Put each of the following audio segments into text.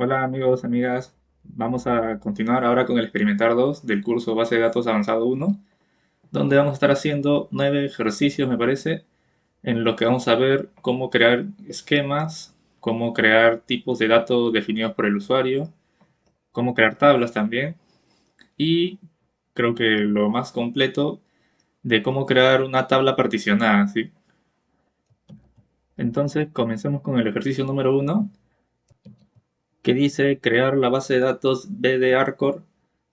Hola amigos, amigas. Vamos a continuar ahora con el experimentar 2 del curso Base de Datos Avanzado 1, donde vamos a estar haciendo 9 ejercicios, me parece, en los que vamos a ver cómo crear esquemas, cómo crear tipos de datos definidos por el usuario, cómo crear tablas también, y creo que lo más completo de cómo crear una tabla particionada, ¿sí? Entonces, comencemos con el ejercicio número 1, que dice crear la base de datos BD-ARCOR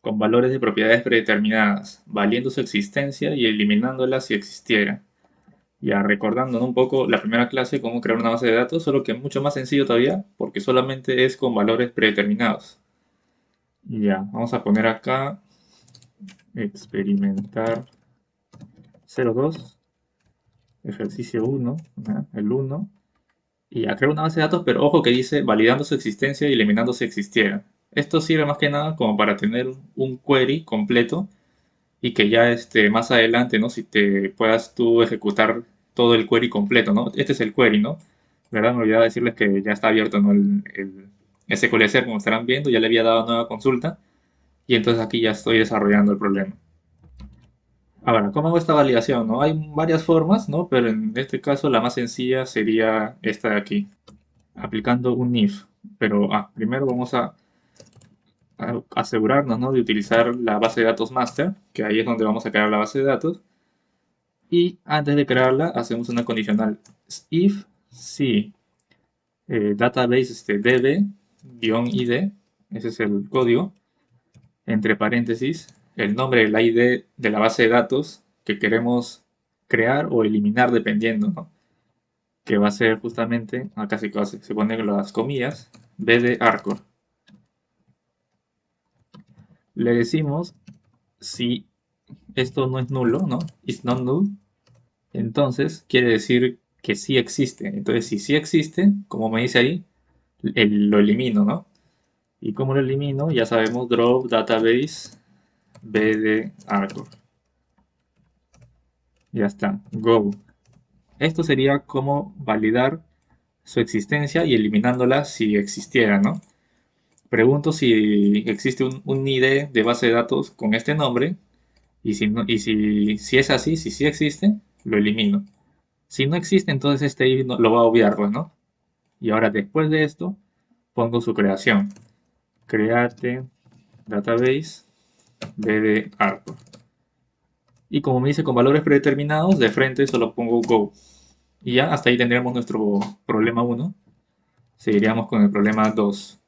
con valores de propiedades predeterminadas, valiendo su existencia y eliminándola si existiera. Ya recordando, ¿no?, un poco la primera clase, cómo crear una base de datos, solo que mucho más sencillo todavía, porque solamente es con valores predeterminados. Ya, vamos a poner acá experimentar 02, ejercicio 1, ¿ya?, el 1. Y a crear una base de datos, pero ojo que dice validando su existencia y eliminando si existiera. Esto sirve más que nada como para tener un query completo y que ya más adelante, ¿no?, si te puedas tú ejecutar todo el query completo, ¿no? Este es el query, ¿no? ¿Verdad? Me olvidaba decirles que ya está abierto, ¿no?, el SQL Server, como estarán viendo, ya le había dado nueva consulta y entonces aquí ya estoy desarrollando el problema. Ahora, ¿cómo hago esta validación, no? Hay varias formas, ¿no? Pero en este caso la más sencilla sería esta de aquí, aplicando un if. Pero primero vamos a asegurarnos, ¿no?, de utilizar la base de datos master, que ahí es donde vamos a crear la base de datos. Y antes de crearla, hacemos una condicional if si database db-id, ese es el código, entre paréntesis, el nombre del ID de la base de datos que queremos crear o eliminar dependiendo, ¿no?, que va a ser justamente, acá se ponen las comillas, bd-arcor. Le decimos si esto no es nulo, ¿no? Is not null, entonces quiere decir que sí existe. Entonces, si sí existe, como me dice ahí, lo elimino, ¿no? ¿Y cómo lo elimino? Ya sabemos, drop database bd-arcor. Ya está, go. Esto sería como validar su existencia y eliminándola si existiera, ¿no? Pregunto si existe un ID de base de datos con este nombre y si es así, si sí existe, lo elimino. Si no existe, entonces este if lo va a obviar, pues, ¿no? Y ahora después de esto, pongo su creación. Create database bd-arcor. Y como me dice con valores predeterminados, de frente solo pongo go. Y ya hasta ahí tendríamos nuestro problema 1. Seguiríamos con el problema 2.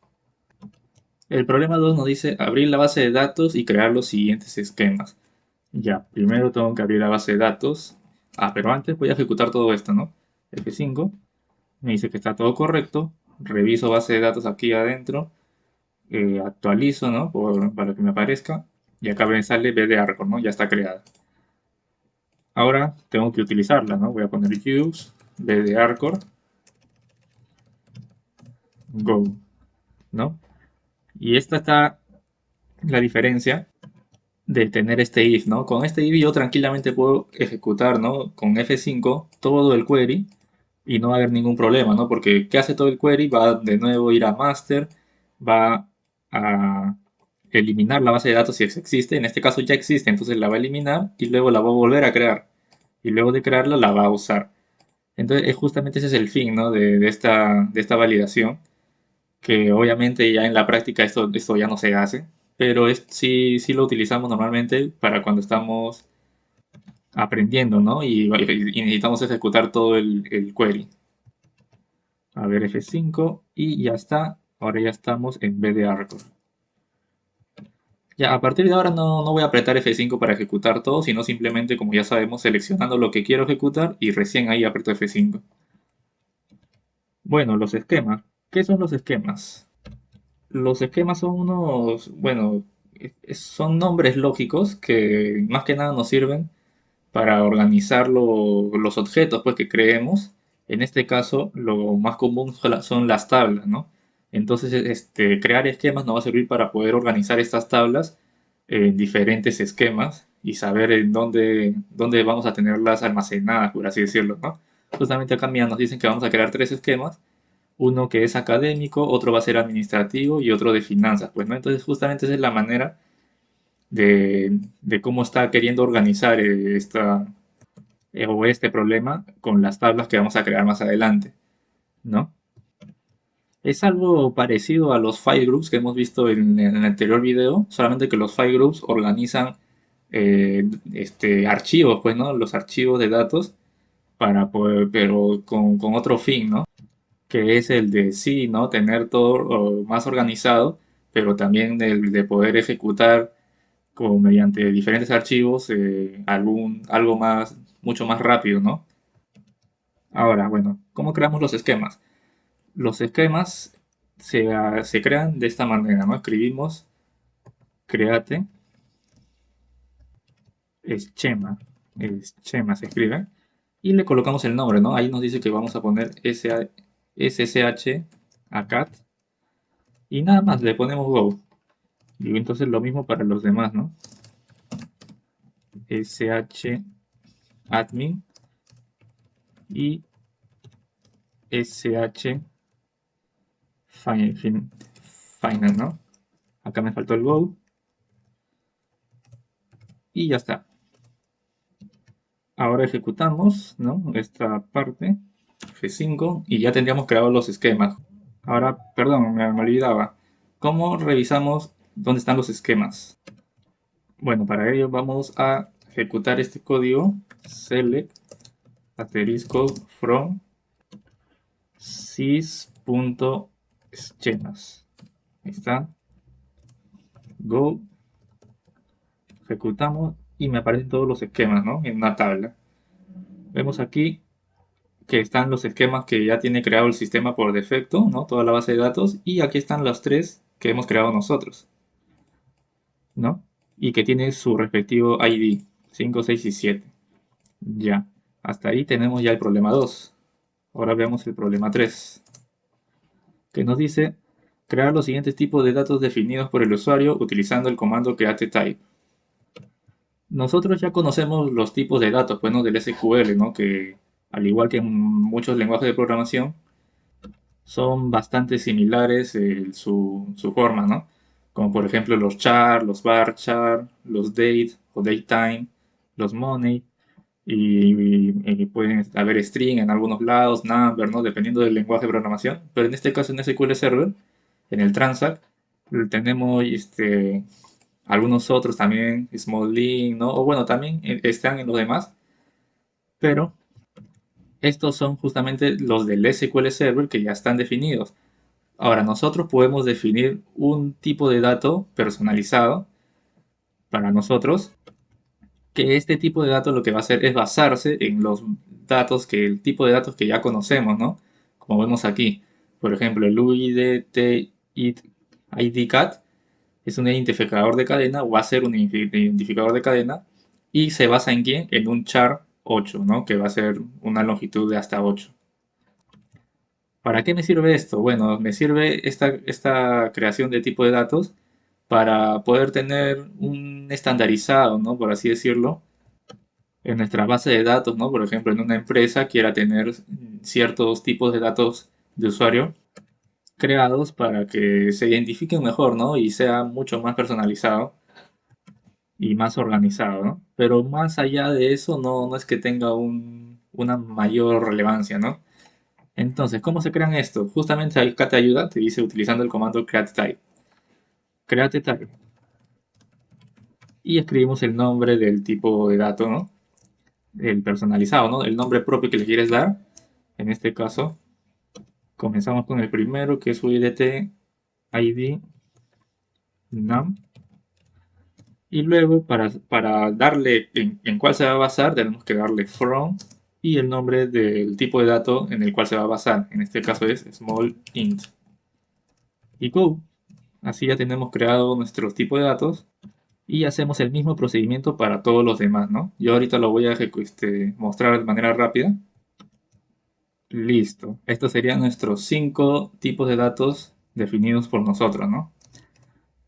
El problema 2 nos dice abrir la base de datos y crear los siguientes esquemas. Ya, primero tengo que abrir la base de datos. Pero antes voy a ejecutar todo esto, ¿no? F5. Me dice que está todo correcto. Reviso base de datos aquí adentro. Actualizo, ¿no?, para que me aparezca. Y acá me sale BD-arcor, ¿no? Ya está creada. Ahora tengo que utilizarla, ¿no? Voy a poner use BD-arcor go, ¿no? Y esta está la diferencia de tener este if, ¿no? Con este if yo tranquilamente puedo ejecutar, ¿no?, con F5 todo el query y no va a haber ningún problema, ¿no? Porque ¿qué hace todo el query? Va de nuevo a ir a master, va a eliminar la base de datos si existe. En este caso ya existe, entonces la va a eliminar y luego la va a volver a crear. Y luego de crearla la va a usar. Entonces, justamente ese es el fin, ¿no?, de esta validación, que obviamente ya en la práctica esto ya no se hace, pero sí lo utilizamos normalmente para cuando estamos aprendiendo, ¿no? Y necesitamos ejecutar todo el query. A ver, F5 y ya está. Ahora ya estamos en BD-arcor. Ya, a partir de ahora no voy a apretar F5 para ejecutar todo, sino simplemente, como ya sabemos, seleccionando lo que quiero ejecutar y recién ahí aprieto F5. Bueno, los esquemas. ¿Qué son los esquemas? Los esquemas son bueno, son nombres lógicos que más que nada nos sirven para organizar los objetos, pues, que creemos. En este caso, lo más común son las tablas, ¿no? Entonces, crear esquemas nos va a servir para poder organizar estas tablas en diferentes esquemas y saber en dónde vamos a tenerlas almacenadas, por así decirlo, ¿no? Justamente acá, mira, nos dicen que vamos a crear tres esquemas. uno que es académico, otro va a ser administrativo y otro de finanzas, pues, ¿no? Entonces justamente esa es la manera de cómo está queriendo organizar o este problema con las tablas que vamos a crear más adelante, ¿no? Es algo parecido a los file groups que hemos visto en el anterior video, solamente que los file groups organizan archivos, pues, ¿no? Los archivos de datos para poder, pero con otro fin, ¿no? Que es el de sí, ¿no? Tener todo más organizado, pero también el de poder ejecutar mediante diferentes archivos algo más, mucho más rápido, ¿no? Ahora, bueno, ¿cómo creamos los esquemas? Los esquemas se crean de esta manera, ¿no? Escribimos create schema se escribe, y le colocamos el nombre, ¿no? Ahí nos dice que vamos a poner SSH ACAT y nada más, le ponemos Go. Y entonces lo mismo para los demás, ¿no? SH admin y SH final, ¿no? Acá me faltó el Go y ya está. Ahora ejecutamos, ¿no? Esta parte, F5, y ya tendríamos creado los esquemas. Ahora, perdón, me olvidaba. ¿Cómo revisamos dónde están los esquemas? Bueno, para ello vamos a ejecutar este código select asterisco from sys.schemas. Ahí está. Go. Ejecutamos y me aparecen todos los esquemas, ¿no? En una tabla. Vemos aquí que están los esquemas que ya tiene creado el sistema por defecto, ¿no? Toda la base de datos. Y aquí están los tres que hemos creado nosotros, ¿no? Y que tiene su respectivo ID, 5, 6 y 7. Ya. Hasta ahí tenemos ya el problema 2. Ahora veamos el problema 3, que nos dice crear los siguientes tipos de datos definidos por el usuario utilizando el comando createType. Nosotros ya conocemos los tipos de datos, bueno, del SQL, ¿no? Que al igual que en muchos lenguajes de programación, son bastante similares su forma, ¿no? Como por ejemplo los char, los bar char, los date o datetime, los money, y pueden haber string en algunos lados, number, ¿no? Dependiendo del lenguaje de programación. Pero en este caso en SQL Server, en el transact, tenemos algunos otros también, small link, ¿no? O bueno, también están en los demás, pero estos son justamente los del SQL Server que ya están definidos. Ahora, nosotros podemos definir un tipo de dato personalizado para nosotros, que este tipo de datos lo que va a hacer es basarse en los datos el tipo de datos que ya conocemos, ¿no? Como vemos aquí. Por ejemplo, el UID es un identificador de cadena o va a ser un identificador de cadena y se basa en quién? En un char 8, ¿no? Que va a ser una longitud de hasta 8. ¿Para qué me sirve esto? Bueno, me sirve esta creación de tipo de datos para poder tener un estandarizado, ¿no? Por así decirlo, en nuestra base de datos, ¿no? Por ejemplo, en una empresa quiera tener ciertos tipos de datos de usuario creados para que se identifiquen mejor, ¿no? Y sea mucho más personalizado y más organizado, ¿no? Pero más allá de eso, no es que tenga una mayor relevancia, ¿no? Entonces, ¿cómo se crean esto? Justamente acá te ayuda, te dice utilizando el comando createType. CreateType. Y escribimos el nombre del tipo de dato, ¿no? El personalizado, ¿no? El nombre propio que le quieres dar. En este caso, comenzamos con el primero, que es UIDT, ID, num. Y luego, para darle en cuál se va a basar, tenemos que darle from y el nombre del tipo de dato en el cual se va a basar. En este caso es small int. Y go. Así ya tenemos creado nuestro tipo de datos y hacemos el mismo procedimiento para todos los demás, ¿no? Yo ahorita lo voy a mostrar de manera rápida. Listo. Estos serían nuestros 5 tipos de datos definidos por nosotros, ¿no?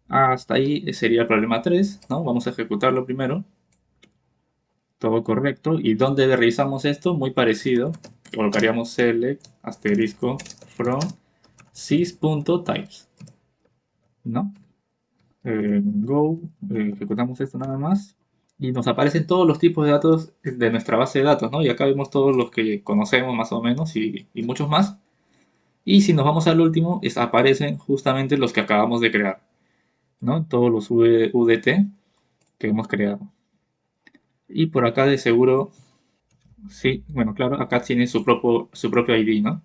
Hasta ahí sería el problema 3, ¿no? Vamos a ejecutarlo primero. Todo correcto. ¿Y dónde revisamos esto? Muy parecido. Colocaríamos select, asterisco, from, sys.types, ¿no? Go, ejecutamos esto nada más y nos aparecen todos los tipos de datos de nuestra base de datos, ¿no? Y acá vemos todos los que conocemos más o menos y muchos más. Y si nos vamos al último, aparecen justamente los que acabamos de crear, ¿no? Todos los UDT que hemos creado. Y por acá de seguro, sí, bueno, claro, acá tiene su propio ID, ¿no?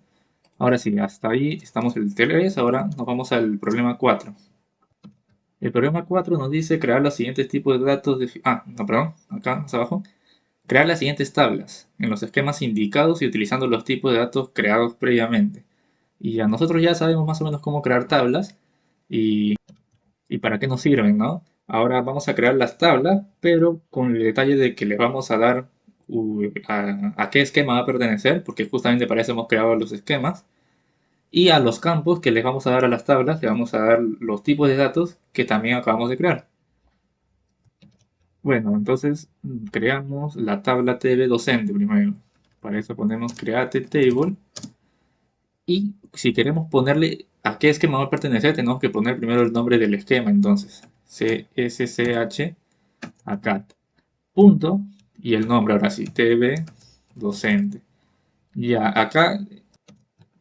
Ahora sí, hasta ahí estamos en el 3, ahora nos vamos al problema 4. El problema 4 nos dice crear los siguientes tipos de datos de... no, perdón, acá más abajo. Crear las siguientes tablas en los esquemas indicados y utilizando los tipos de datos creados previamente. Y ya nosotros ya sabemos más o menos cómo crear tablas y, y para qué nos sirven, ¿no? Ahora vamos a crear las tablas, pero con el detalle de que le vamos a dar a qué esquema va a pertenecer, porque justamente para eso hemos creado los esquemas. Y a los campos que les vamos a dar a las tablas, le vamos a dar los tipos de datos que también acabamos de crear. Bueno, entonces creamos la tabla TV docente primero. Para eso ponemos create table. Y si queremos ponerle a qué esquema va a pertenecer, tenemos que poner primero el nombre del esquema. Entonces, CSCH ACAT. Punto. Y el nombre, ahora sí, TV docente. Ya, acá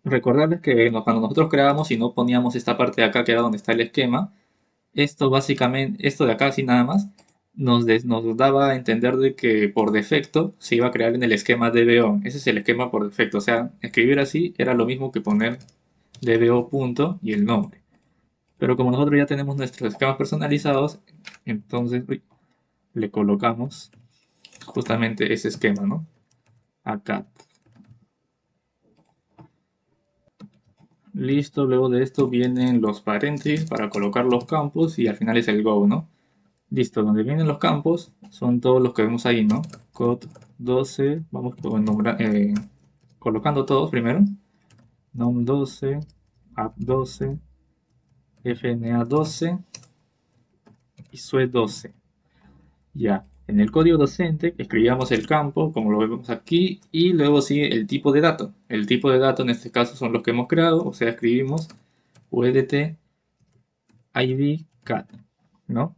recordarles que cuando nosotros creábamos y no poníamos esta parte de acá que era donde está el esquema, esto básicamente, esto de acá así nada más, nos daba a entender de que por defecto se iba a crear en el esquema DBO. Ese es el esquema por defecto. O sea, escribir así era lo mismo que poner DBO punto y el nombre. Pero como nosotros ya tenemos nuestros esquemas personalizados, entonces le colocamos justamente ese esquema, ¿no? Acá. Listo, luego de esto vienen los paréntesis para colocar los campos y al final es el go, ¿no? Listo, donde vienen los campos son todos los que vemos ahí, ¿no? Code 12, vamos colocando todos primero. Num 12, app 12, fna 12 y sue 12. Ya, en el código docente escribíamos el campo, como lo vemos aquí, y luego sigue el tipo de dato. El tipo de dato en este caso son los que hemos creado, o sea, escribimos udt id cat, ¿no?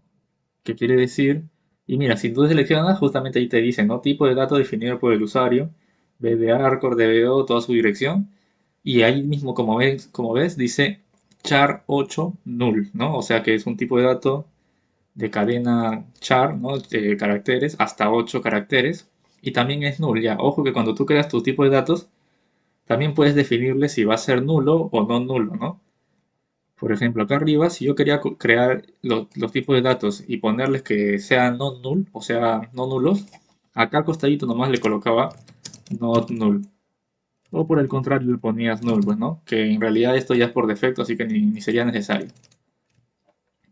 Que quiere decir, y mira, si tú seleccionas, justamente ahí te dice, ¿no? Tipo de dato definido por el usuario, de Arcor, DBO, toda su dirección, y ahí mismo, como ves, dice char 8 null, ¿no? O sea que es un tipo de dato de cadena char, ¿no? De caracteres, hasta 8 caracteres, y también es null, ya. Ojo que cuando tú creas tu tipo de datos, también puedes definirle si va a ser nulo o no nulo, ¿no? Por ejemplo, acá arriba, si yo quería crear los tipos de datos y ponerles que sean non null, o sea, no nulos, acá al costadito nomás le colocaba not null. O por el contrario le ponías null, pues, ¿no? Que en realidad esto ya es por defecto, así que ni sería necesario.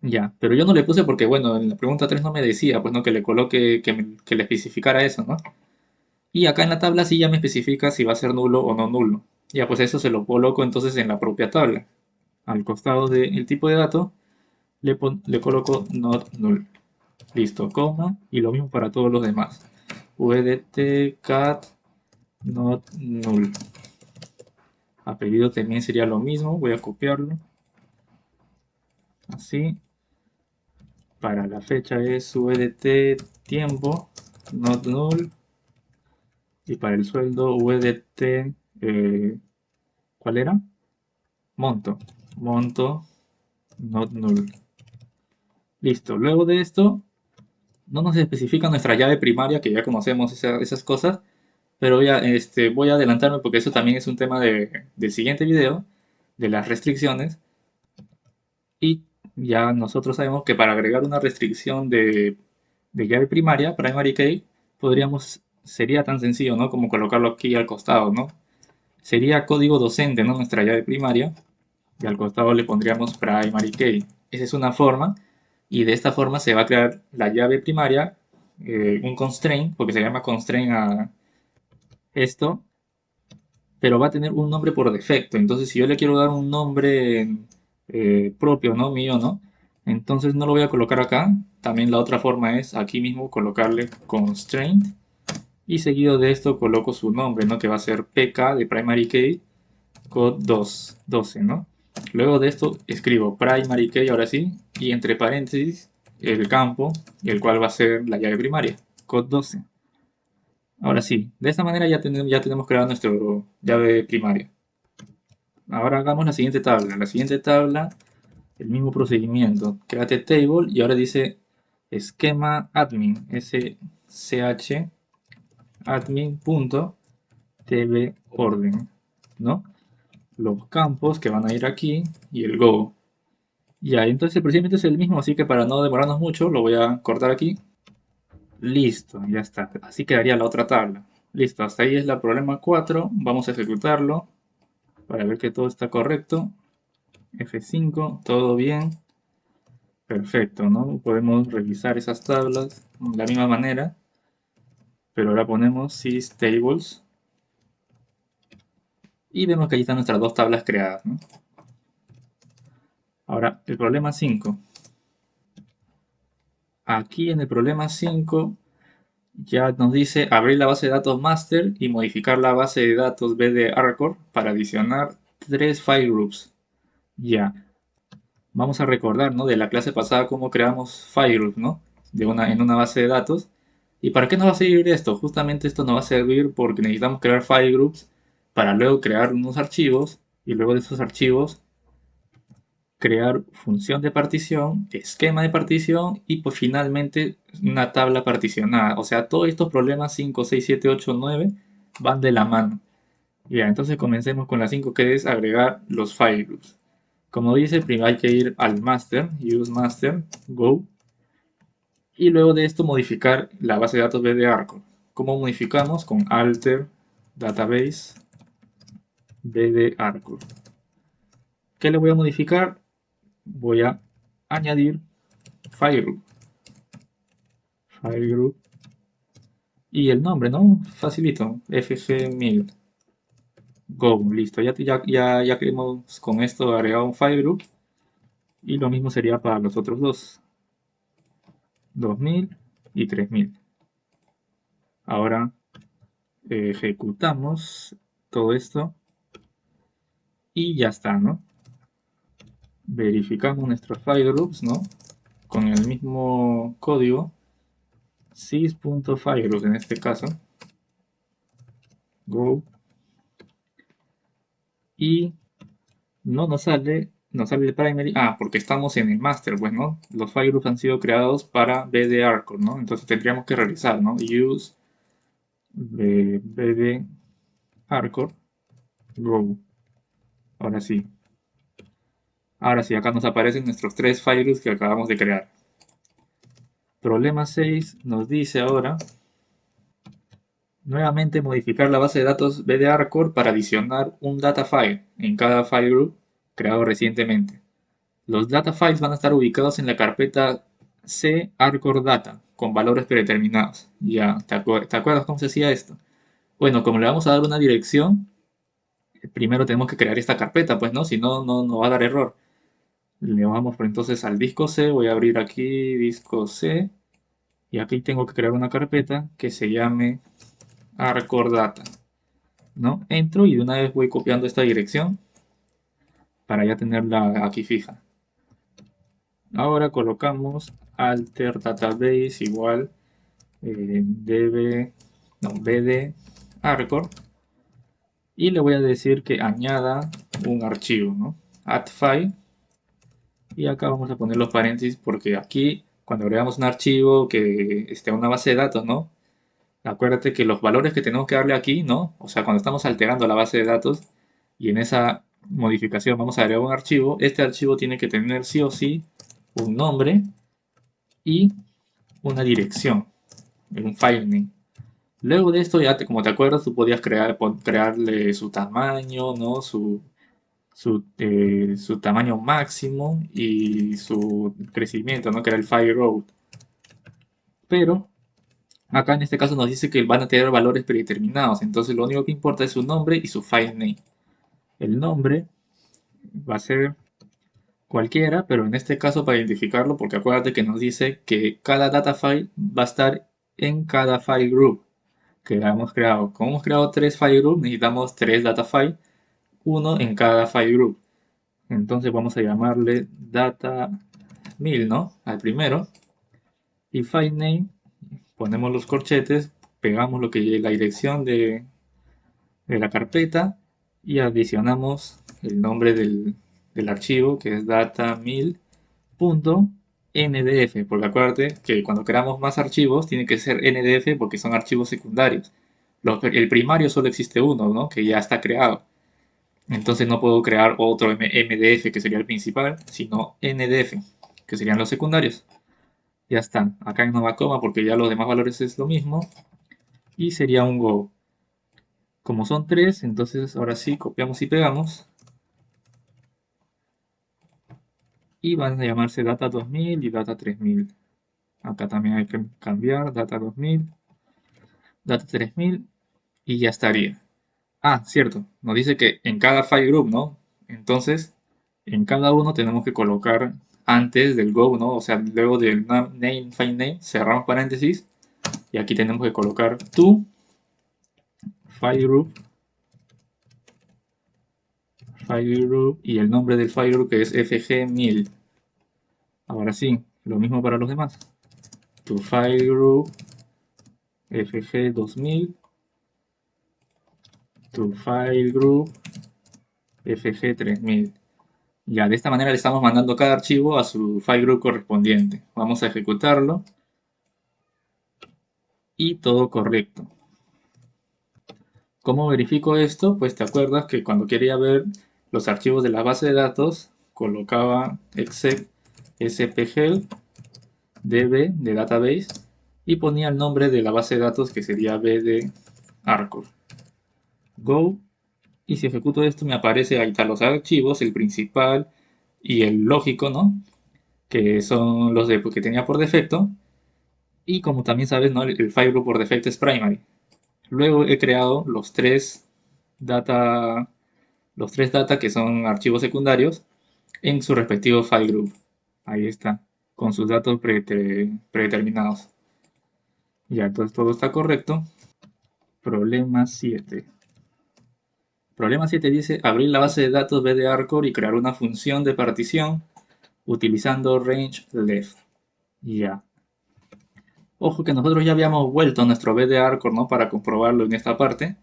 Ya, pero yo no le puse porque, bueno, en la pregunta 3 no me decía, pues, ¿no? Que le coloque, que le especificara eso, ¿no? Y acá en la tabla sí ya me especifica si va a ser nulo o no nulo. Ya, pues eso se lo coloco entonces en la propia tabla. Al costado del tipo de dato le coloco not null. Listo, coma. Y lo mismo para todos los demás. udt cat not null. Apellido también sería lo mismo. Voy a copiarlo. Así. Para la fecha es udt tiempo not null. Y para el sueldo udt, ¿cuál era? Monto. Monto not null. Listo. Luego de esto, no nos especifica nuestra llave primaria, que ya conocemos esas cosas, pero ya voy a adelantarme porque eso también es un tema del siguiente video, de las restricciones. Y ya nosotros sabemos que para agregar una restricción de llave primaria, primary key, sería tan sencillo, ¿no? Como colocarlo aquí al costado, ¿no? Sería código docente, ¿no? Nuestra llave primaria, y al costado le pondríamos primary key. Esa es una forma, y de esta forma se va a crear la llave primaria, un constraint, porque se llama constraint a esto, pero va a tener un nombre por defecto. Entonces, si yo le quiero dar un nombre propio, ¿no? Mío, ¿no? Entonces no lo voy a colocar acá. También la otra forma es aquí mismo colocarle constraint. Y seguido de esto coloco su nombre, ¿no? Que va a ser pk de primary key code 12, ¿no? Luego de esto escribo primary key, ahora sí, y entre paréntesis el campo, el cual va a ser la llave primaria, code 12. Ahora sí, de esta manera ya tenemos creado nuestra llave primaria. Ahora hagamos la siguiente tabla. La siguiente tabla, el mismo procedimiento. Créate table y ahora dice esquema admin, sh admin.tb orden, ¿no? Los campos que van a ir aquí y el go. Ya, entonces el procedimiento es el mismo, así que para no demorarnos mucho, lo voy a cortar aquí. Listo, ya está. Así quedaría la otra tabla. Listo, hasta ahí es la problema 4. Vamos a ejecutarlo para ver que todo está correcto. F5, todo bien. Perfecto, ¿no? Podemos revisar esas tablas de la misma manera, pero ahora ponemos systables y vemos que ahí están nuestras dos tablas creadas, ¿no? Ahora, el problema 5. Aquí en el problema 5 ya nos dice abrir la base de datos master y modificar la base de datos BD Arcor para adicionar 3 file groups. Ya, vamos a recordar, ¿no? De la clase pasada cómo creamos file groups, ¿no? En una base de datos. ¿Y para qué nos va a servir esto? Justamente esto nos va a servir porque necesitamos crear file groups para luego crear unos archivos y luego de esos archivos crear función de partición, esquema de partición y pues finalmente una tabla particionada. O sea, todos estos problemas 5, 6, 7, 8, 9 van de la mano. Ya, entonces comencemos con la 5 que es agregar los file groups. Como dice, primero hay que ir al master, use master, go, y luego de esto modificar la base de datos B de Arco. ¿Cómo modificamos? Con alter database B de Arco. ¿Qué le voy a modificar? Voy a añadir file group. File group. Y el nombre, ¿no? Facilito. FG1000. Go. Listo. Ya que hemos con esto agregado un file group. Y lo mismo sería para los otros dos. 2000 y 3000. Ahora ejecutamos todo esto. Y ya está, ¿no? Verificamos nuestros file groups, ¿no? Con el mismo código. sys.filegroups en este caso. Go. Y no nos sale el primary. Ah, porque estamos en el master, pues, ¿no? Los file groups han sido creados para BD Arcor, ¿no? Entonces tendríamos que realizar, ¿no? Use BD Arcor Go. Ahora sí. Ahora sí, acá nos aparecen nuestros 3 file groups que acabamos de crear. Problema 6 nos dice ahora nuevamente modificar la base de datos BD Arcor para adicionar un data file en cada file group creado recientemente. Los data files van a estar ubicados en la carpeta C Arcor Data con valores predeterminados. Ya, ¿te acuerdas cómo se hacía esto? Bueno, como le vamos a dar una dirección, primero tenemos que crear esta carpeta, pues no, si no, no va a dar error. Le vamos por entonces al disco C, voy a abrir aquí disco C y aquí tengo que crear una carpeta que se llame Arcor Data, ¿no? Entro y de una vez voy copiando esta dirección para ya tenerla aquí fija. Ahora colocamos alter database igual bd Arcor y le voy a decir que añada un archivo, ¿no? Add file y acá vamos a poner los paréntesis porque aquí cuando agregamos un archivo que esté en una base de datos, ¿no? Acuérdate que los valores que tenemos que darle aquí, ¿no? O sea, cuando estamos alterando la base de datos y en esa modificación vamos a agregar un archivo, este archivo tiene que tener sí o sí un nombre y una dirección, un file name. Luego de esto, como te acuerdas, tú podías crearle su tamaño, ¿no? Su tamaño máximo y su crecimiento, ¿no? Que era el file growth. Pero acá en este caso nos dice que van a tener valores predeterminados. Entonces lo único que importa es su nombre y su file name. El nombre va a ser cualquiera, pero en este caso para identificarlo, porque acuérdate que nos dice que cada data file va a estar en cada file group que hemos creado. Como hemos creado 3 file groups, necesitamos 3 data file, uno en cada file group. Entonces vamos a llamarle data 1000, ¿no? Al primero. Y file name, ponemos los corchetes, pegamos lo que es la dirección de la carpeta y adicionamos el nombre del archivo, que es data1000.ndf, porque acuérdate que cuando creamos más archivos tiene que ser ndf porque son archivos secundarios. El primario solo existe uno, ¿no? Que ya está creado. Entonces no puedo crear otro MDF que sería el principal, sino NDF, que serían los secundarios. Ya están. Acá no va coma porque ya los demás valores es lo mismo. Y sería un go. Como son tres, entonces ahora sí copiamos y pegamos. Y van a llamarse data 2000 y data 3000. Acá también hay que cambiar data 2000, data 3000 y ya estaría. Ah, cierto. Nos dice que en cada file group, ¿no? Entonces, en cada uno tenemos que colocar antes del go, ¿no? O sea, luego del name, file name, cerramos paréntesis y aquí tenemos que colocar tu file group y el nombre del file group que es fg1000. Ahora sí, lo mismo para los demás. Tu file group fg2000, tu file group fg3000. Ya, de esta manera le estamos mandando cada archivo a su file group correspondiente. Vamos a ejecutarlo y todo correcto. ¿Cómo verifico esto? Pues te acuerdas que cuando quería ver los archivos de la base de datos, colocaba exec spgel db de database y ponía el nombre de la base de datos que sería b de arcor. Go, y si ejecuto esto me aparece ahí están los archivos, el principal y el lógico, ¿no? Que son los que tenía por defecto. Y como también sabes, ¿no? El file group por defecto es primary. Luego he creado data, los tres data que son archivos secundarios en su respectivo file group. Ahí está, con sus datos predeterminados. Ya, entonces todo está correcto. Problema 7. Problema 7 dice abrir la base de datos B de Arcor y crear una función de partición utilizando range left. Ya. Ojo que nosotros ya habíamos vuelto a nuestro B de Arcor, ¿no? Para comprobarlo en esta parte.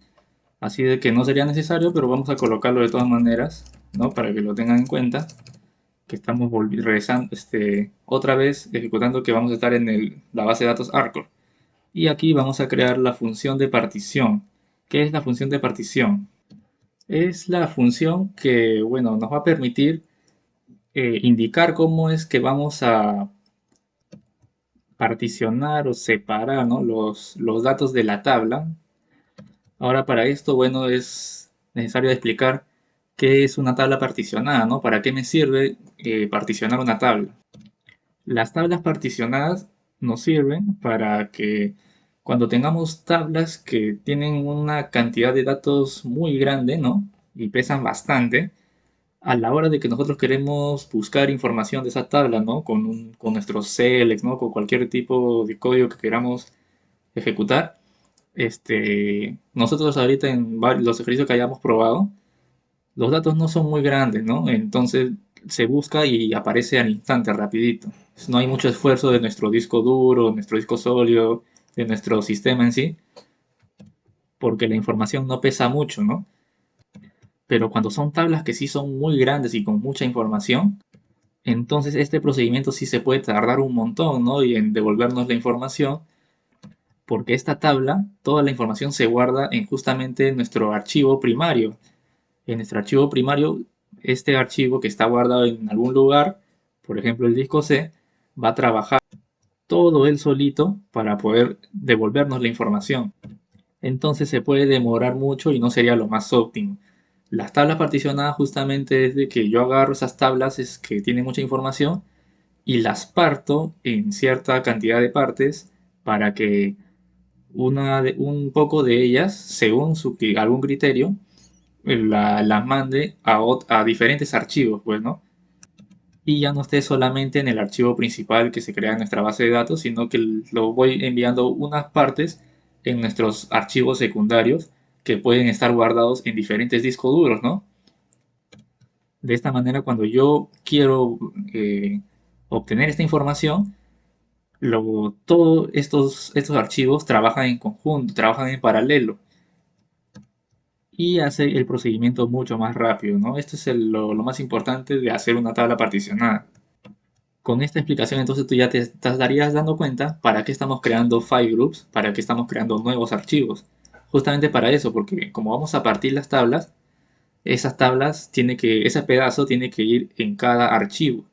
Así de que no sería necesario, pero vamos a colocarlo de todas maneras, ¿no? Para que lo tengan en cuenta. Que estamos regresando, otra vez ejecutando que vamos a estar en la base de datos Arcor. Y aquí vamos a crear la función de partición. ¿Qué es la función de partición? Es la función que, bueno, nos va a permitir indicar cómo es que vamos a particionar o separar, ¿no? los datos de la tabla. Ahora para esto, bueno, es necesario explicar qué es una tabla particionada, ¿no? ¿Para qué me sirve particionar una tabla? Las tablas particionadas nos sirven para que cuando tengamos tablas que tienen una cantidad de datos muy grande, ¿no? Y pesan bastante, a la hora de que nosotros queremos buscar información de esa tabla, ¿no? Con nuestros selects, ¿no? Con cualquier tipo de código que queramos ejecutar, nosotros ahorita en los ejercicios que hayamos probado, los datos no son muy grandes, ¿no? Entonces se busca y aparece al instante, rapidito. No hay mucho esfuerzo de nuestro disco duro, nuestro disco sólido, de nuestro sistema en sí, porque la información no pesa mucho, ¿no? Pero cuando son tablas que sí son muy grandes y con mucha información, entonces este procedimiento sí se puede tardar un montón, ¿no? Y en devolvernos la información, porque esta tabla, toda la información se guarda en justamente nuestro archivo primario. En nuestro archivo primario, este archivo que está guardado en algún lugar, por ejemplo el disco C, va a trabajar todo él solito para poder devolvernos la información. Entonces se puede demorar mucho y no sería lo más óptimo. Las tablas particionadas justamente es de que yo agarro esas tablas que tienen mucha información y las parto en cierta cantidad de partes para que un poco de ellas, según algún criterio, las mande a diferentes archivos, pues, ¿no? Y ya no esté solamente en el archivo principal que se crea en nuestra base de datos, sino que lo voy enviando unas partes en nuestros archivos secundarios que pueden estar guardados en diferentes discos duros, ¿no? De esta manera, cuando yo quiero obtener esta información, todos estos archivos trabajan en conjunto, trabajan en paralelo y hace el procedimiento mucho más rápido, ¿no? Esto es lo más importante de hacer una tabla particionada. Con esta explicación, entonces tú ya te estarías dando cuenta para qué estamos creando file groups, para qué estamos creando nuevos archivos. Justamente para eso, porque como vamos a partir las tablas, esas tablas ese pedazo tiene que ir en cada archivo.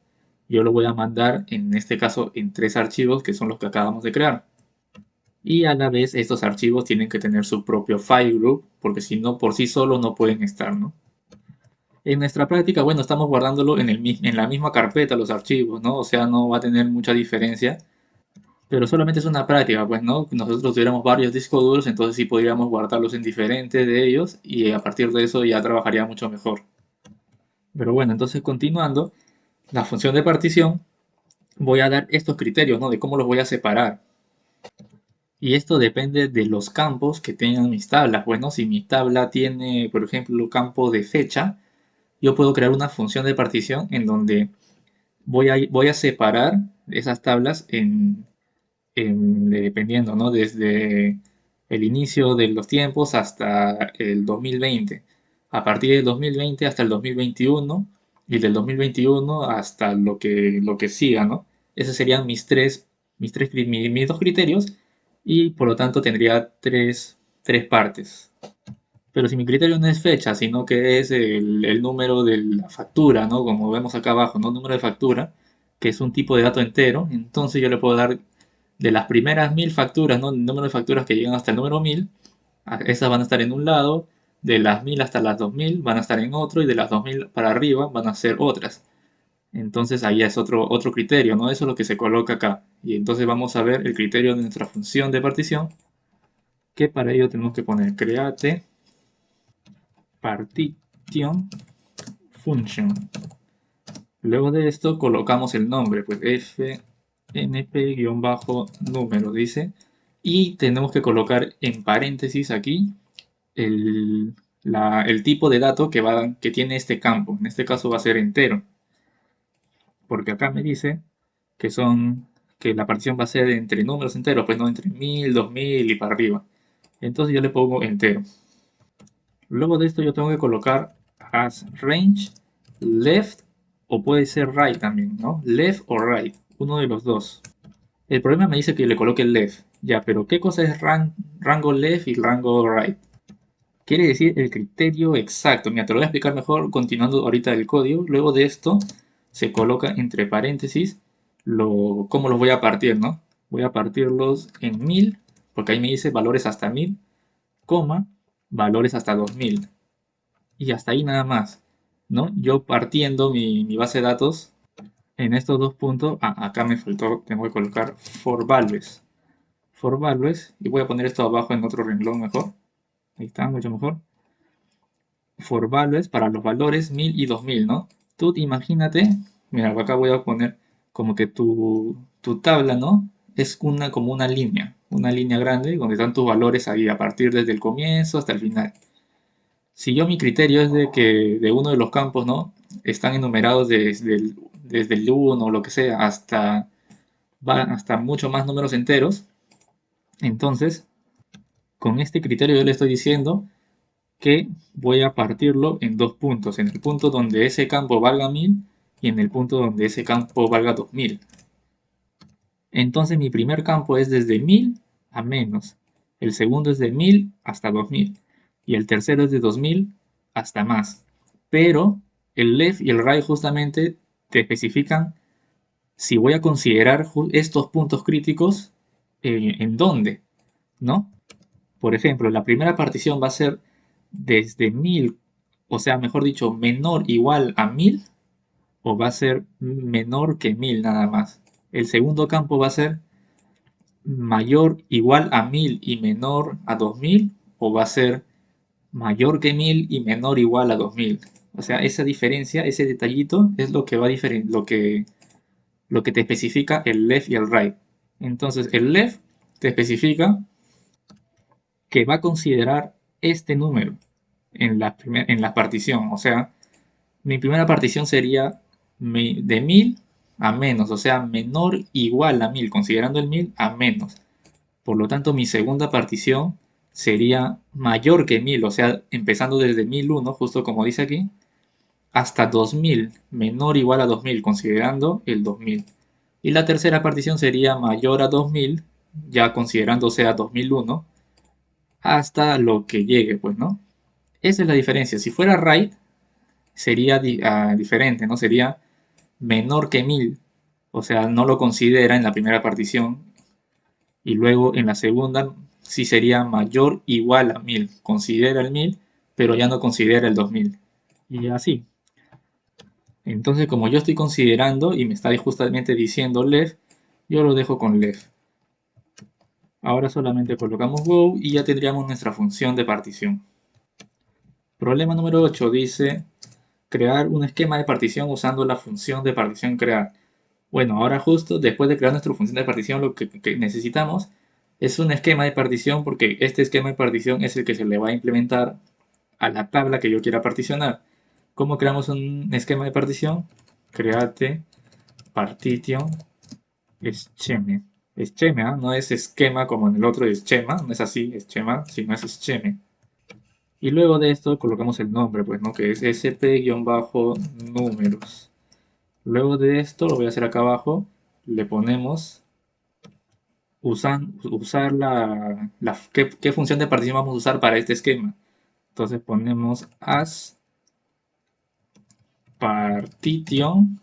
Yo lo voy a mandar, en este caso, en 3 archivos que son los que acabamos de crear. Y a la vez estos archivos tienen que tener su propio file group, porque si no, por sí solos no pueden estar, ¿no? En nuestra práctica, bueno, estamos guardándolo en la misma carpeta los archivos, ¿no? O sea, no va a tener mucha diferencia, pero solamente es una práctica, pues, ¿no? Nosotros tuviéramos varios discos duros, entonces sí podríamos guardarlos en diferentes de ellos y a partir de eso ya trabajaría mucho mejor. Pero bueno, entonces continuando, la función de partición, voy a dar estos criterios, ¿no? De cómo los voy a separar. Y esto depende de los campos que tengan mis tablas. Bueno, si mi tabla tiene, por ejemplo, campo de fecha, yo puedo crear una función de partición en donde voy a separar esas tablas dependiendo, ¿no? Desde el inicio de los tiempos hasta el 2020. A partir del 2020 hasta el 2021 y del 2021 hasta lo que siga, ¿no? Esos serían mis dos criterios y por lo tanto tendría tres partes. Pero si mi criterio no es fecha, sino que es el número de la factura, ¿no? Como vemos acá abajo, ¿no? Número de factura, que es un tipo de dato entero, entonces yo le puedo dar de las primeras 1000 facturas, ¿no? El número de facturas que llegan hasta el número 1000, esas van a estar en un lado, de las 1000 hasta las 2000 van a estar en otro, y de las 2000 para arriba van a ser otras. Entonces ahí es otro criterio, ¿no? Eso es lo que se coloca acá. Y entonces vamos a ver el criterio de nuestra función de partición, que para ello tenemos que poner create partition function. Luego de esto colocamos el nombre, pues fnp-número dice, y tenemos que colocar en paréntesis aquí el, el tipo de dato que tiene este campo. En este caso va a ser entero, porque acá me dice que que la partición va a ser entre números enteros, pues no entre 1000, 2000 y para arriba. Entonces yo le pongo entero. Luego de esto yo tengo que colocar as range left o puede ser right también, ¿no? Left o right, uno de los dos. El problema me dice que le coloque left, ya, pero ¿qué cosa es rango left y rango right? Quiere decir el criterio exacto. Mira, te lo voy a explicar mejor continuando ahorita el código. Luego de esto se coloca entre paréntesis cómo los voy a partir, ¿no? Voy a partirlos en 1000, porque ahí me dice valores hasta 1000, coma, valores hasta 2000. Y hasta ahí nada más, ¿no? Yo partiendo mi base de datos en estos dos puntos, acá me faltó, tengo que colocar for values, y voy a poner esto abajo en otro renglón mejor, ahí está, mucho mejor, for values para los valores 1000 y 2000, ¿no? Tú imagínate, mira, acá voy a poner como que tu tabla, ¿no? Es como una línea grande donde están tus valores ahí a partir desde el comienzo hasta el final. Si yo mi criterio es de que de uno de los campos, ¿no? Están enumerados desde el 1 o lo que sea hasta mucho más números enteros, entonces con este criterio yo le estoy diciendo que voy a partirlo en dos puntos, en el punto donde ese campo valga 1000 y en el punto donde ese campo valga 2000. Entonces mi primer campo es desde 1000 a menos, el segundo es de 1000 hasta 2000 y el tercero es de 2000 hasta más. Pero el left y el right justamente te especifican si voy a considerar estos puntos críticos en dónde, ¿no? Por ejemplo, la primera partición va a ser desde 1000, o sea, mejor dicho, menor igual a 1000, o va a ser menor que 1000 nada más. El segundo campo va a ser mayor igual a 1000 y menor a 2000, o va a ser mayor que 1000 y menor igual a 2000. O sea, esa diferencia, ese detallito es lo que va a lo que te especifica el left y el right. Entonces, el left te especifica que va a considerar este número en la partición. O sea, Mi primera partición sería de 1000 a menos, o sea, menor igual a 1000, considerando el 1000 a menos. Por lo tanto, mi segunda partición sería mayor que 1000, o sea, empezando desde 1001, justo como dice aquí, hasta 2000, menor o igual a 2000, considerando el 2000. Y la tercera partición sería mayor a 2000, ya considerándose a 2001, hasta lo que llegue, pues, ¿no? Esa es la diferencia. Si fuera RAID, sería diferente, ¿no? Sería menor que 1000, o sea, no lo considera en la primera partición, y luego en la segunda sí sería mayor o igual a 1000, considera el 1000, pero ya no considera el 2000. Y así. Entonces, como yo estoy considerando y me está justamente diciendo left, yo lo dejo con left. Ahora solamente colocamos go y ya tendríamos nuestra función de partición. Problema número 8 dice crear un esquema de partición usando la función de partición crear. Bueno, ahora justo después de crear nuestra función de partición, lo que necesitamos es un esquema de partición, porque este esquema de partición es el que se le va a implementar a la tabla que yo quiera particionar. ¿Cómo creamos un esquema de partición? Create partition scheme. Scheme, ¿ah? No es esquema como en el otro de schema, no es así, schema, sino es scheme. Y luego de esto colocamos el nombre, pues, ¿no? Que es sp-números. Luego de esto, lo voy a hacer acá abajo, le ponemos usar qué función de partición vamos a usar para este esquema. Entonces ponemos as partition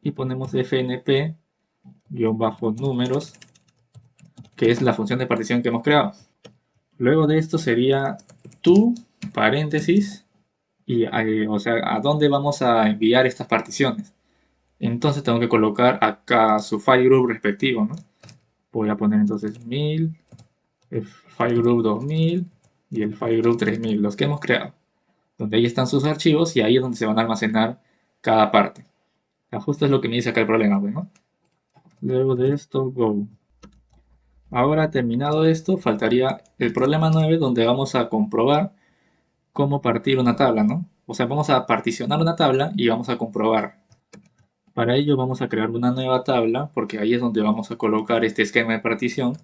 y ponemos fnp-números, que es la función de partición que hemos creado. Luego de esto sería to paréntesis y o sea, a dónde vamos a enviar estas particiones. Entonces tengo que colocar acá su file group respectivo, ¿no? Voy a poner entonces 1000, el file group 2000 y el file group 3000, los que hemos creado, donde ahí están sus archivos y ahí es donde se van a almacenar cada parte. Justo es lo que me dice acá el problema, pues, ¿no? Luego de esto, go. Ahora terminado esto, faltaría el problema 9, donde vamos a comprobar cómo partir una tabla, ¿no? O sea, vamos a particionar una tabla y vamos a comprobar. Para ello vamos a crear una nueva tabla, porque ahí es donde vamos a colocar este esquema de partición.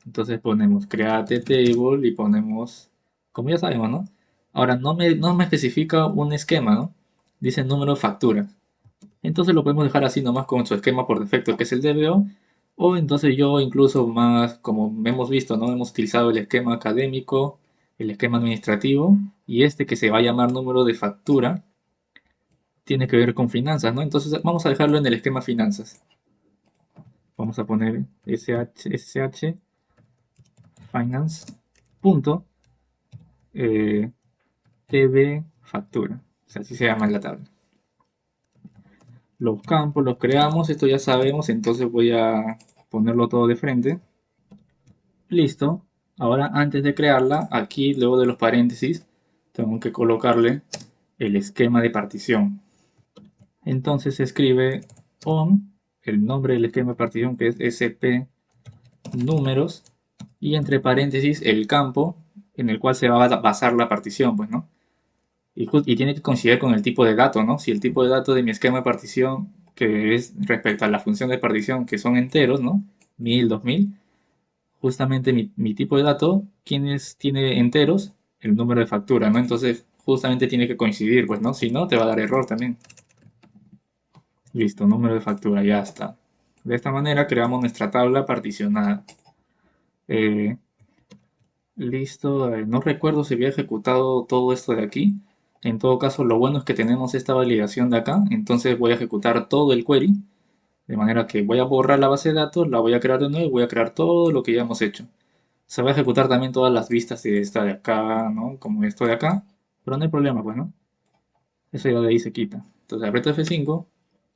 Entonces ponemos create table y ponemos, como ya sabemos, ¿no? Ahora no me especifica un esquema, ¿no? Dice número de facturas. Entonces lo podemos dejar así nomás con su esquema por defecto, que es el DBO. O entonces yo incluso más, como hemos visto, ¿no? Hemos utilizado el esquema académico, el esquema administrativo y este que se va a llamar número de factura tiene que ver con finanzas, ¿no? Entonces vamos a dejarlo en el esquema finanzas. Vamos a poner SH finance punto tb factura. O sea, así se llama en la tabla. Los campos los creamos, esto ya sabemos, entonces voy a ponerlo todo de frente. Listo. Ahora antes de crearla, aquí luego de los paréntesis, tengo que colocarle el esquema de partición. Entonces se escribe on, el nombre del esquema de partición que es sp números, y entre paréntesis el campo en el cual se va a basar la partición, pues, ¿no? Y tiene que coincidir con el tipo de dato, ¿no? Si el tipo de dato de mi esquema de partición, que es respecto a la función de partición, que son enteros, ¿no? 1000, 2000, justamente mi tipo de dato, tiene enteros, el número de factura, ¿no? Entonces, justamente tiene que coincidir, pues, ¿no? Si no, te va a dar error también. Listo, número de factura, ya está. De esta manera creamos nuestra tabla particionada. Eh, Listo, no recuerdo si había ejecutado todo esto de aquí. En todo caso, lo bueno es que tenemos esta validación de acá. Entonces voy a ejecutar todo el query. De manera que voy a borrar la base de datos, la voy a crear de nuevo y voy a crear todo lo que ya hemos hecho. Se va a ejecutar también todas las vistas de esta de acá, ¿no? Como esto de acá. Pero no hay problema, pues, ¿no? Eso ya de ahí se quita. Entonces aprieto F5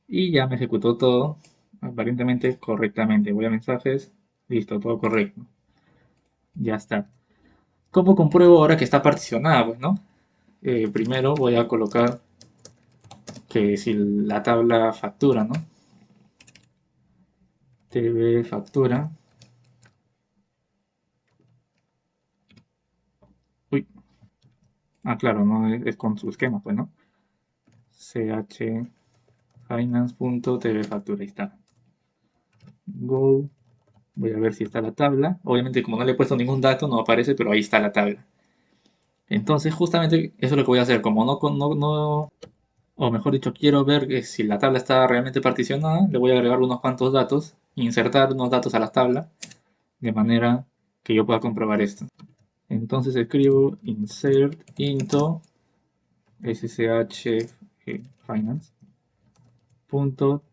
y ya me ejecutó todo aparentemente correctamente. Voy a mensajes, listo, todo correcto. Ya está. ¿Cómo compruebo ahora que está particionada? Pues, ¿no? Primero voy a colocar que si la tabla factura, ¿no? TV factura. Uy, claro, no es con su esquema, pues, ¿no? chfinance.tvfactura. Ahí está. Go. Voy a ver si está la tabla. Obviamente, como no le he puesto ningún dato, no aparece, pero ahí está la tabla. Entonces, justamente eso es lo que voy a hacer. Como o mejor dicho, quiero ver que si la tabla está realmente particionada, le voy a agregar unos cuantos datos, insertar unos datos a la tabla, de manera que yo pueda comprobar esto. Entonces escribo insert into ssh finance punto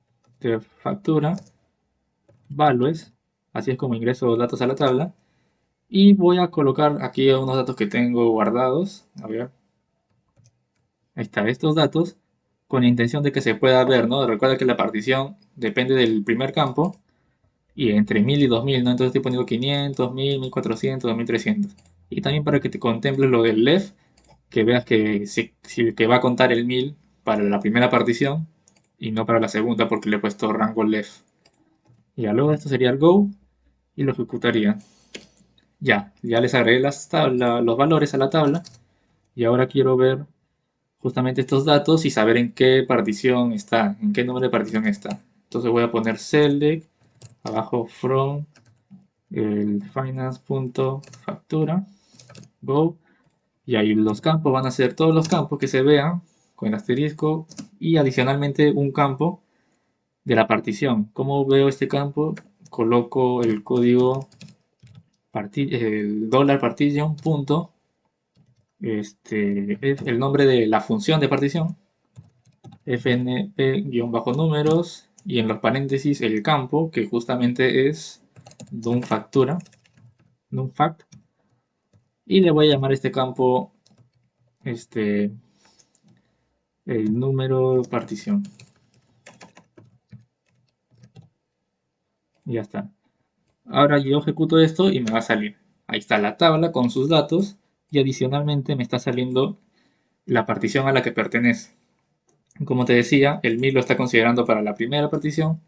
de factura values, así es como ingreso datos a la tabla, y voy a colocar aquí unos datos que tengo guardados. A ver, ahí está, estos datos con la intención de que se pueda ver, ¿no? Recuerda que la partición depende del primer campo y entre 1000 y 2000, ¿no? Entonces estoy poniendo 500, 1000, 1400, 2300. Y también para que te contemples lo del left, que veas que va a contar el 1000 para la primera partición y no para la segunda porque le he puesto rango left. Y luego esto sería el go y lo ejecutaría. Ya les agregué los valores a la tabla y ahora quiero ver justamente estos datos y saber en qué partición está, en qué número de partición está. Entonces voy a poner select, abajo from, el finance.factura, go, y ahí los campos van a ser todos los campos que se vean con el asterisco y adicionalmente un campo de la partición. ¿Cómo veo este campo? Coloco el código el dólar partition punto, es el nombre de la función de partición, fnp-números, y en los paréntesis el campo que justamente es factura, fact, y le voy a llamar este campo este el número partición. Y ya está. Ahora yo ejecuto esto y me va a salir. Ahí está la tabla con sus datos y adicionalmente me está saliendo la partición a la que pertenece. Como te decía, el 1000 lo está considerando para la primera partición.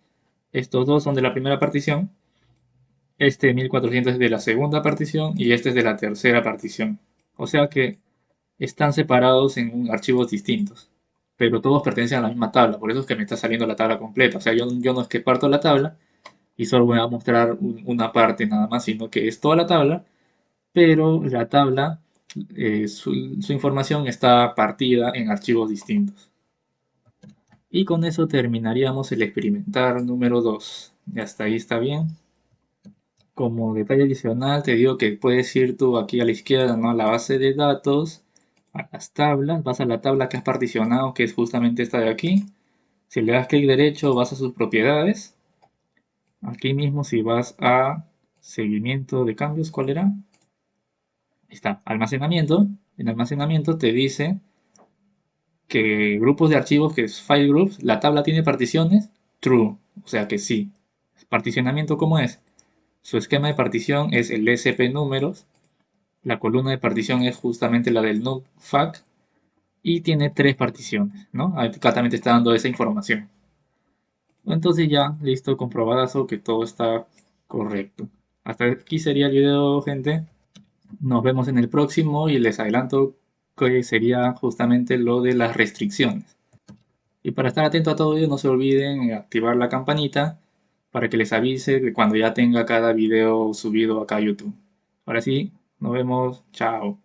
Estos dos son de la primera partición. Este 1400 es de la segunda partición y este es de la tercera partición. O sea que están separados en archivos distintos. Pero todos pertenecen a la misma tabla. Por eso es que me está saliendo la tabla completa. O sea, yo no es que parto la tabla y solo voy a mostrar una parte nada más, sino que es toda la tabla, pero la tabla, su información está partida en archivos distintos. Y con eso terminaríamos el experimentar número 2. Y hasta ahí está bien. Como detalle adicional, te digo que puedes ir tú aquí a la izquierda, ¿no? A la base de datos, a las tablas, vas a la tabla que has particionado, que es justamente esta de aquí. Si le das clic derecho, vas a sus propiedades. Aquí mismo, si vas a seguimiento de cambios, ¿cuál era? Ahí está, almacenamiento. En almacenamiento te dice que grupos de archivos, que es file groups, la tabla tiene particiones, true, o sea que sí. Particionamiento, ¿cómo es? Su esquema de partición es el SP números, la columna de partición es justamente la del num.fact y tiene tres particiones, ¿no? Acá también te está dando esa información. Entonces ya, listo, comprobadazo que todo está correcto. Hasta aquí sería el video, gente. Nos vemos en el próximo y les adelanto que sería justamente lo de las restricciones. Y para estar atento a todo ello, no se olviden activar la campanita para que les avise de cuando ya tenga cada video subido acá a YouTube. Ahora sí, nos vemos. Chao.